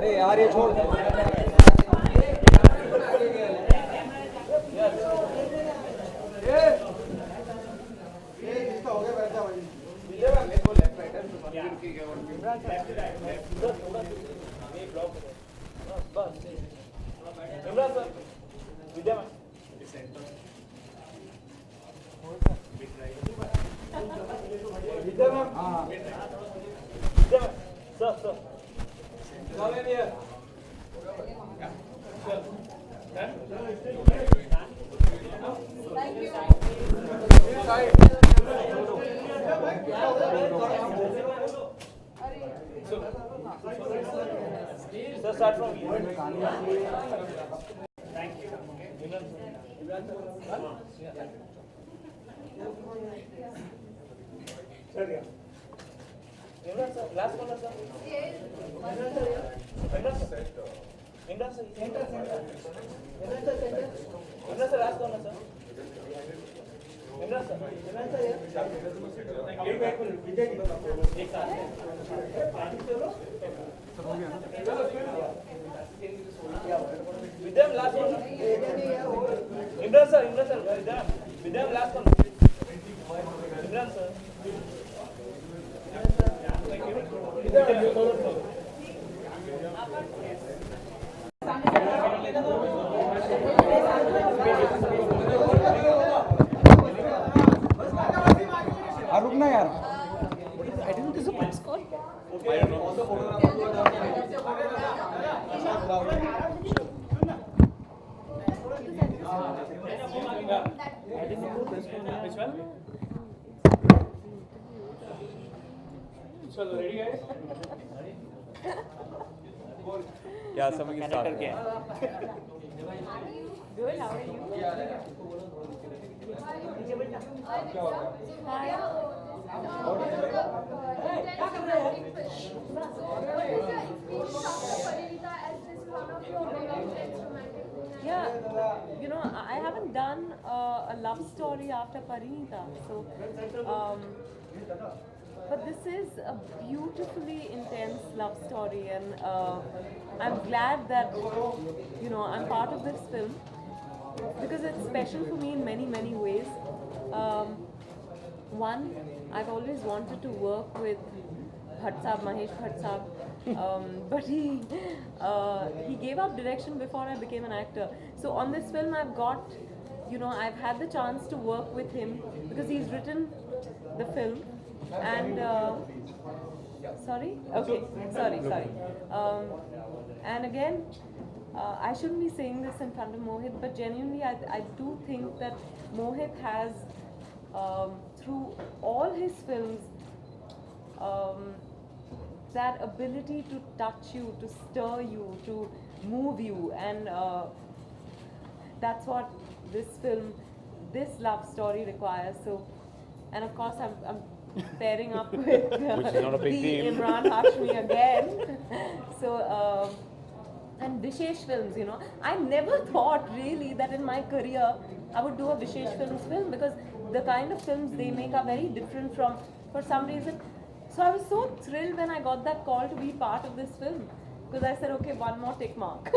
अरे यार ये छोड़ start from here. Thank you. Sir, yeah. Imran sir, last one sir. Imran sir, Imran sir, Imran sir, center. Imran sir, last one sir. Imran sir, एक साथ with them last one. Imran sir, with them last one. Imran sir. रुकना यार I didn't this is a press call. Which one? चलो ready guys क्या समय की start क्या Good, how are you? Yeah, you know, I haven't done a love story after Parinita, so but this is a beautifully intense love story, and I'm glad that I'm part of this film because it's special for me in many ways. One, I've always wanted to work with Bhatt Saab, Mahesh Bhatt Saab, but he gave up direction before I became an actor. So on this film, I've had the chance to work with him because he's written the film. And sorry. And again, I shouldn't be saying this in front of Mohit, but genuinely, I do think that Mohit has, through all his films, that ability to touch you, to stir you, to move you, and that's what this film, this love story requires. So, and of course, I'm pairing up with Which is not a big the deal. Imran Hashmi again. So, and Vishesh Films, I never thought really that in my career I would do a Vishesh Films film because the kind of films they make are very different for some reason. So I was so thrilled when I got that call to be part of this film because I said, okay, one more tick mark.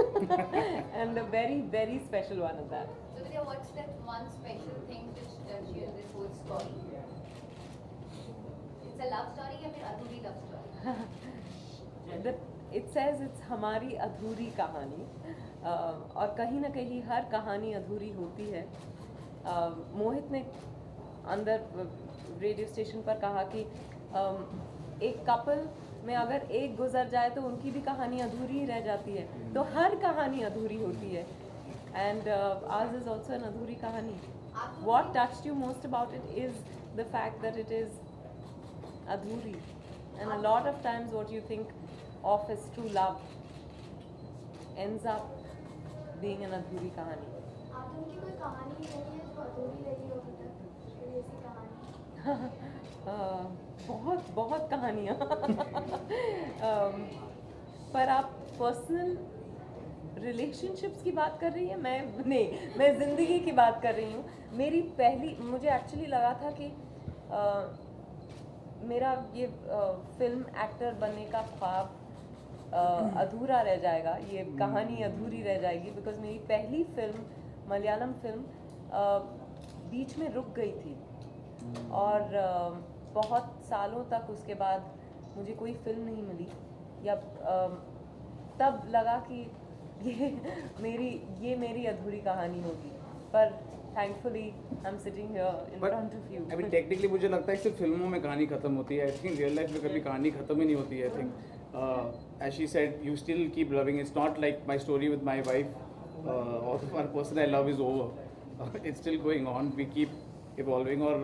And a very special one of that. So Vidya, what's that one special thing which touched you in this whole story? It's a love story or a adhuri love story? It says it's हमारी अधूरी कहानी और कहीं ना कहीं हर कहानी अधूरी होती है. मोहित ने अंदर रेडियो स्टेशन पर कहा कि एक कपल में अगर एक गुजर जाए तो उनकी भी कहानी अधूरी ही रह जाती है. तो हर कहानी अधूरी होती है. And ours is also an अधूरी कहानी. What touched you most about it is the fact that it is adhuri, and a lot of times what you think of as true love ends up being an adhuri kahani. आपकी कोई कहानी नहीं है जो अधूरी रही हो अभी तक? कोई ऐसी कहानी? बहुत कहानियाँ. पर आप पर्सनल रिलेशनशिप्स की बात कर रही हैं? मैं ज़िंदगी की बात कर रही हूँ. मुझे एक्चुअली लगा था कि मेरा ये फिल्म एक्टर बनने का ख्वाब अधूरा रह जाएगा, ये कहानी अधूरी रह जाएगी, बिकॉज मेरी पहली फिल्म मलयालम फिल्म बीच में रुक गई थी और बहुत सालों तक उसके बाद मुझे कोई फिल्म नहीं मिली, या तब लगा कि ये मेरी अधूरी कहानी होगी, पर thankfully I am sitting here in front of you. अभी टेक्निकली मुझे लगता है सिर्फ फिल्मों में कहानी खत्म होती है, आई थिंक रियल लाइफ में कभी कहानी खत्म ही नहीं होती है। I think as she said you still keep loving, it's not like my story with my wife or the one person I love is over. It's still going on, we keep evolving, or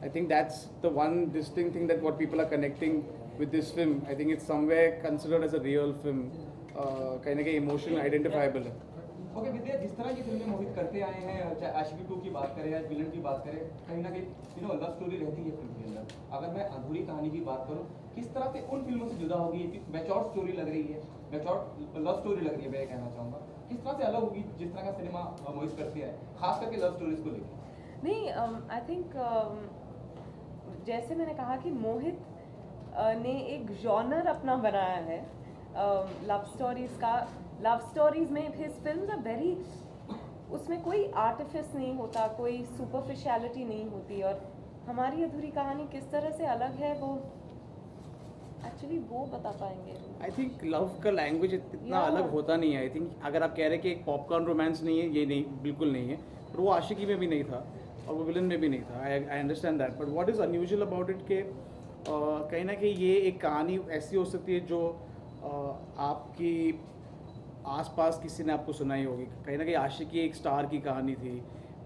I think that's the one distinct thing that what people are connecting with this film. I think it's somewhere considered as a real film, कहीं ना कहीं emotional identifiable है। Okay विद्या, जिस तरह की फिल्में मोहित करते आए हैं, चाहे आशिकी 2 की बात करें या विलन की बात करें, कहीं ना कहीं लव स्टोरी रहती है फिल्म के अंदर। अगर मैं अधूरी कहानी की बात करूं, किस तरह से उन फिल्मों से जुदा होगी? मैच्योर स्टोरी लग रही है, मैच्योर लव स्टोरी लग रही है, मैं ये कहना चाहूँगा। किस तरह से अलग होगी जिस तरह का सिनेमा मोहित करते हैं, खास करके लव स्टोरीज को लेकर? नहीं, आई थिंक जैसे मैंने कहा कि मोहित ने एक जॉनर अपना बनाया है लव स्टोरीज का। लव स्टोरीज में हिज फिल्म्स आर वेरी, उसमें कोई आर्टिफिस नहीं होता, कोई सुपरफिशियलिटी नहीं होती, और हमारी अधूरी कहानी किस तरह से अलग है वो एक्चुअली वो बता पाएंगे। आई थिंक लव का लैंग्वेज इतना Yeah. अलग होता नहीं है। आई थिंक अगर आप कह रहे हैं कि एक पॉपकॉर्न रोमांस नहीं है, ये नहीं, बिल्कुल नहीं है, पर वो आशिकी में भी नहीं था और वो विलन में भी नहीं था। I understand that, but what is unusual about it के कहीं ना कहीं ये एक कहानी ऐसी हो सकती है जो आपकी आसपास किसी ने आपको सुनाई होगी। कहीं ना कहीं आशिकी एक स्टार की कहानी थी,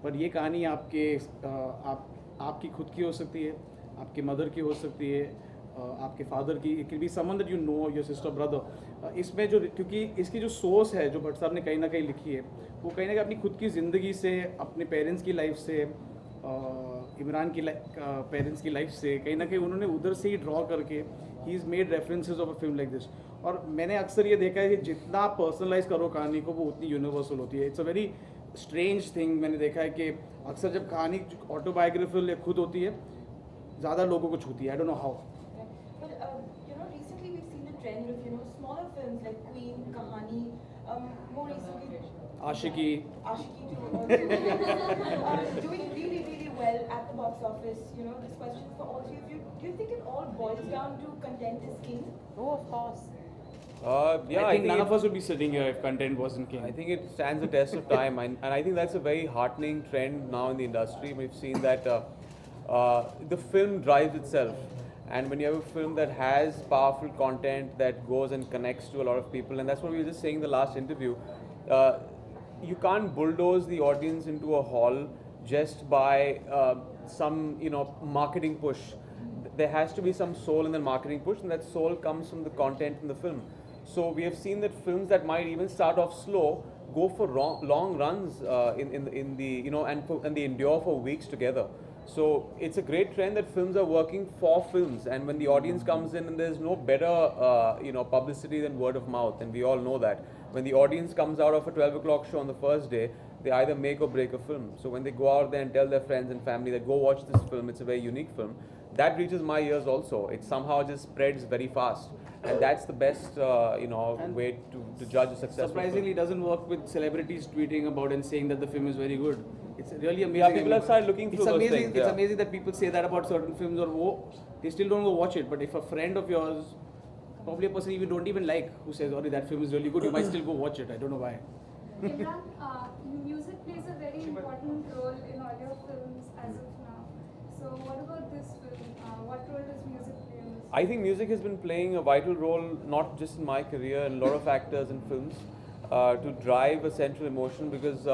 पर ये कहानी आपकी खुद की हो सकती है, आपके मदर की हो सकती है, आपके फादर की, it can be someone that you know, your sister, brother. इसमें जो, क्योंकि इसकी जो सोर्स है जो भट्ट साहब ने कहीं ना कहीं लिखी है, वो कहीं ना कहीं अपनी खुद की ज़िंदगी से, अपने पेरेंट्स की लाइफ से, इमरान की पेरेंट्स की लाइफ से, कहीं ना कहीं उन्होंने उधर से ही ड्रॉ करके he is made references of a film like this. और मैंने अक्सर ये देखा है कि जितना आप पर्सनलाइज करो कहानी को, वो उतनी यूनिवर्सल होती है। It's a very strange thing. मैंने देखा है कि अक्सर जब कहानी ऑटोबायोग्राफिकल या खुद होती है, ज़्यादा लोगों को छूती है। I don't know how. Recently we've seen the trend of smaller films like Queen, Kahani, more recently Aashiqui, Ashiki too, doing really really well at the box office. This question is for all three of you. Do you think it all boils down to content is king? Oh, of course. Yeah, I think none of us would be sitting here if content wasn't king. I think it stands the test of time, and I think that's a very heartening trend now in the industry. We've seen that the film drives itself, and when you have a film that has powerful content that goes and connects to a lot of people, and that's what we were just saying in the last interview, you can't bulldoze the audience into a hall just by some marketing push. There has to be some soul in the marketing push, and that soul comes from the content in the film. So we have seen that films that might even start off slow go for long runs in the and they endure for weeks together. So it's a great trend that films are working for films, and when the audience comes in, and there's no better publicity than word of mouth, and we all know that when the audience comes out of a 12 o'clock show on the first day, they either make or break a film. So when they go out there and tell their friends and family that go watch this film, it's a very unique film, that reaches my ears also. It somehow just spreads very fast, and that's the best way to judge a successful Surprisingly, film. it doesn't work with celebrities tweeting about and saying that the film is very good. It's really amazing. Yeah, people have started looking through it's those amazing, things, It's yeah. amazing that people say that about certain films, or they still don't go watch it. But if a friend of yours, probably a person you don't even like, who says, "Oh, that film is really good," you might still go watch it. I don't know why. Imran, music plays a very important role in all your films as of now. So what about this film? What role does music play in this? I think music has been playing a vital role, not just in my career, and a lot of actors in films, to drive a central emotion, because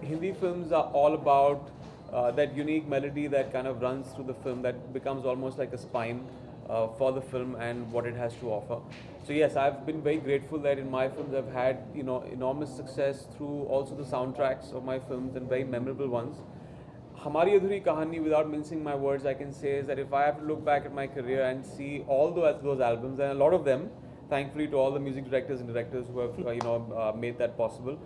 Hindi films are all about that unique melody that kind of runs through the film, that becomes almost like a spine for the film and what it has to offer. So yes, I've been very grateful that in my films I've had enormous success through also the soundtracks of my films, and very memorable ones. Hamari Adhuri Kahani, without mincing my words, I can say is that if I have to look back at my career and see all those albums, and a lot of them, thankfully to all the music directors and directors who have made that possible,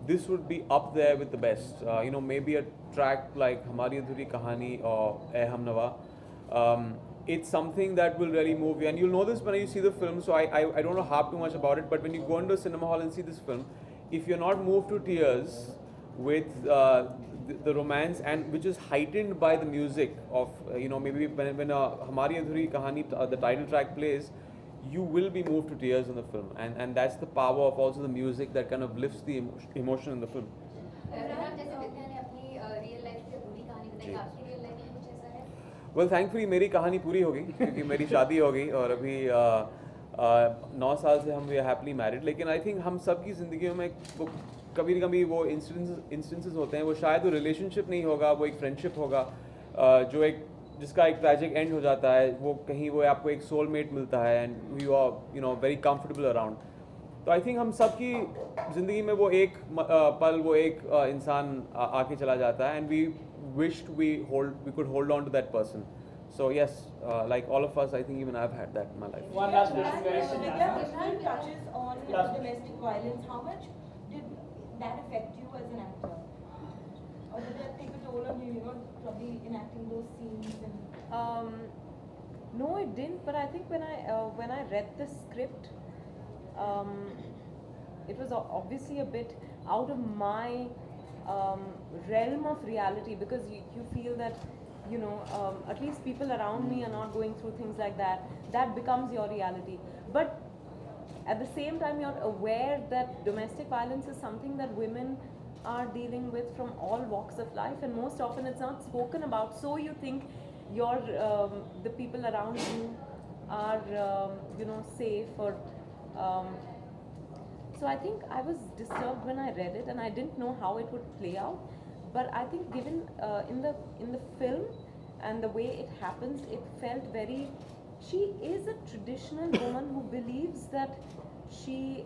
this would be up there with the best. Maybe a track like Hamari Adhuri Kahani or Eh Hum Nawa, it's something that will really move you. And you'll know this when you see the film, so I don't want to harp too much about it, but when you go into a cinema hall and see this film, if you're not moved to tears with the romance, and which is heightened by the music of, maybe when Hamari Adhuri Kahani, the title track plays, you will be moved to tears in the film. And that's the power of also the music that kind of lifts the emotion in the film. Imran, जैसे विद्या ने अपनी real life से पूरी कहानी बताई, आपकी real life में कुछ ऐसा है? वेल थैंकफुली मेरी कहानी पूरी हो गई क्योंकि मेरी शादी हो गई और अभी 9 साल से हम वी आर हैप्पीली मैरिड. लेकिन आई थिंक हम सब की ज़िंदगी में कभी न कभी वो इंस्टेंसेस होते हैं, वो शायद वो रिलेशनशिप नहीं होगा, वो एक फ्रेंडशिप होगा जो जिसका एक ट्रैजिक एंड हो जाता है, वो कहीं वो आपको एक सोलमेट मिलता है and you are very comfortable around. तो आई थिंक हम सब की ज़िंदगी में वो एक पल, वो एक इंसान आके चला जाता है, and we wished we could hold on to that person. So yes, like all of us, I think even I've had that in my life. One last question, very Vidya, Imran touches on domestic violence. How much did that affect you as an actor? Or did that take a toll on you, probably enacting those scenes? No, it didn't. But I think when I read the script, it was obviously a bit out of my realm of reality, because you feel that at least people around me are not going through things like that. That becomes your reality. But at the same time, you're aware that domestic violence is something that women are dealing with from all walks of life, and most often it's not spoken about. So you think the people around you are safe, or so I think I was disturbed when I read it, and I didn't know how it would play out. But I think given in the film and the way it happens, it felt very. She is a traditional woman who believes that she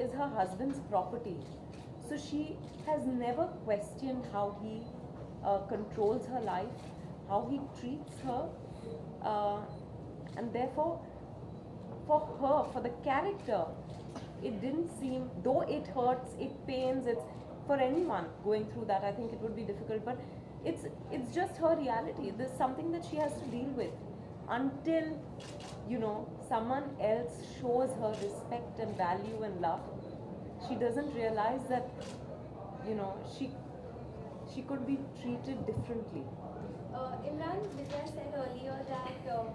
is her husband's property. So she has never questioned how he controls her life, how he treats her, and therefore, for her, for the character, it didn't seem, though it hurts, it pains, it's for anyone going through that, I think it would be difficult, but it's just her reality. There's something that she has to deal with until someone else shows her respect and value and love. She doesn't realize that she could be treated differently. Imran, Vidya said earlier that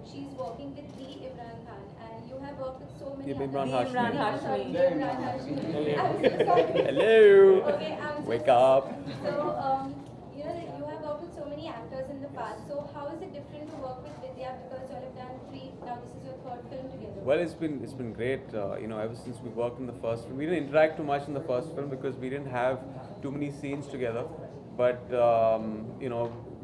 she's working with the Imran Khan, and you have worked with so many Yeah, others. Imran The Hashmi. Imran Hashmi. The Imran Hashmi. I'm so sorry. Hello. Okay, I'm so Wake sorry. up. So, you have worked with so many actors in the past. So, how is it different to work with Vidya, because you all have done 3, now this is your 3rd film together? Well, it's been great. Ever since we worked in the first film, we didn't interact too much in the first film because we didn't have too many scenes together. But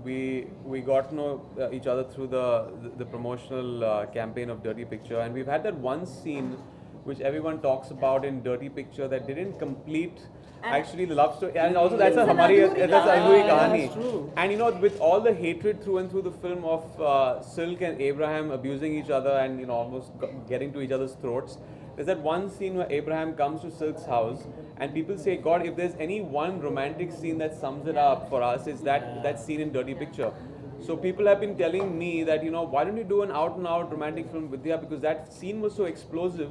we got to know each other through the promotional campaign of Dirty Picture, and we've had that one scene which everyone talks about in Dirty Picture that didn't complete actually the love story, and also that's a It's an Hamari, Adhuri that's a Adhuri Kahani. Kahani. That's true. And with all the hatred through and through the film of Silk and Abraham abusing each other and almost getting to each other's throats, there's that one scene where Abraham comes to Silk's house, and people say, God, if there's any one romantic scene that sums it up for us, it's that scene in Dirty Picture. So people have been telling me that, why don't you do an out-and-out romantic film with Vidya, because that scene was so explosive.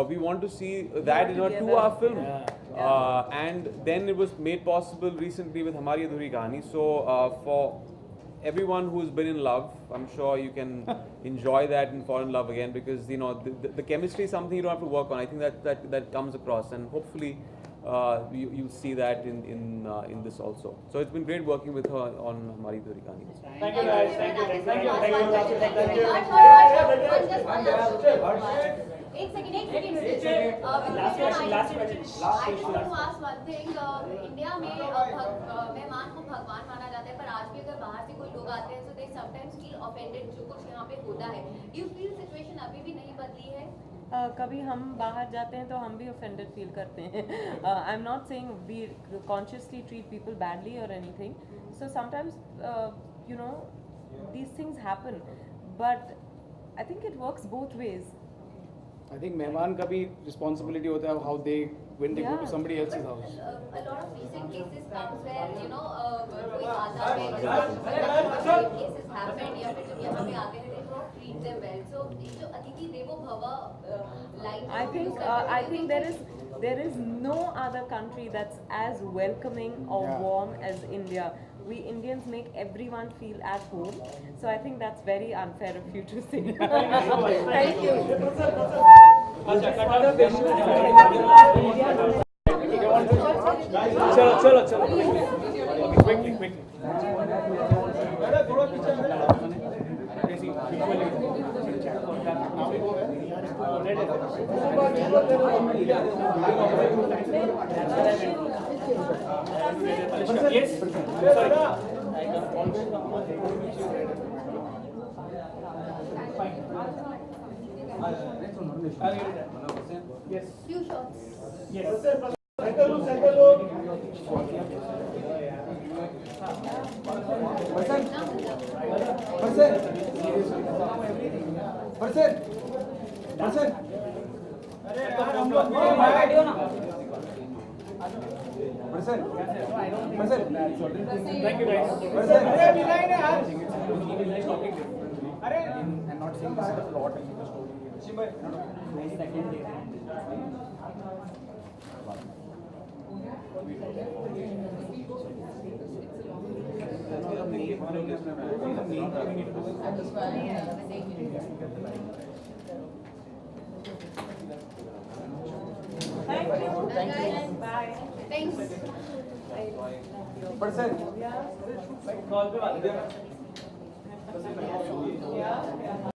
We want to see that in a together. 2-hour film. Yeah. And then it was made possible recently with Hamari Adhuri Kahani. So for everyone who's been in love, I'm sure you can enjoy that and fall in love again, because the chemistry is something you don't have to work on. I think that comes across, and hopefully you'll see that in this also. So it's been great working with her on Hamari Adhuri Kahani. Thank you guys, thank you. एक second Last question. I just want to ask one thing. India में मेहमान को भगवान माना जाता है, पर आज भी अगर बाहर से कोई लोग आते हैं, so they sometimes feel offended जो कुछ यहाँ पे होता है. Do you feel situation अभी भी नहीं बदली है? कभी हम बाहर जाते हैं तो हम भी offended feel करते हैं. I'm not saying we consciously treat people badly or anything. So sometimes these things happen, but I think it works both ways. I think मेहमान का भी responsibility होता है how they when they go to Yeah. somebody else's house. A lot of recent cases comes where कोई आता है, cases happen, या फिर जब यहाँ पे आते हैं, they throw treat them well. So ये जो अतिथि देवो भव line I think there is no other country that's as welcoming or warm as India. We Indians make everyone feel at home. So I think that's very unfair of you to say. Thank you. चलो quickly. Yes. few shots. Thank you guys. I'm not saying this is a plot in the story. Thanks.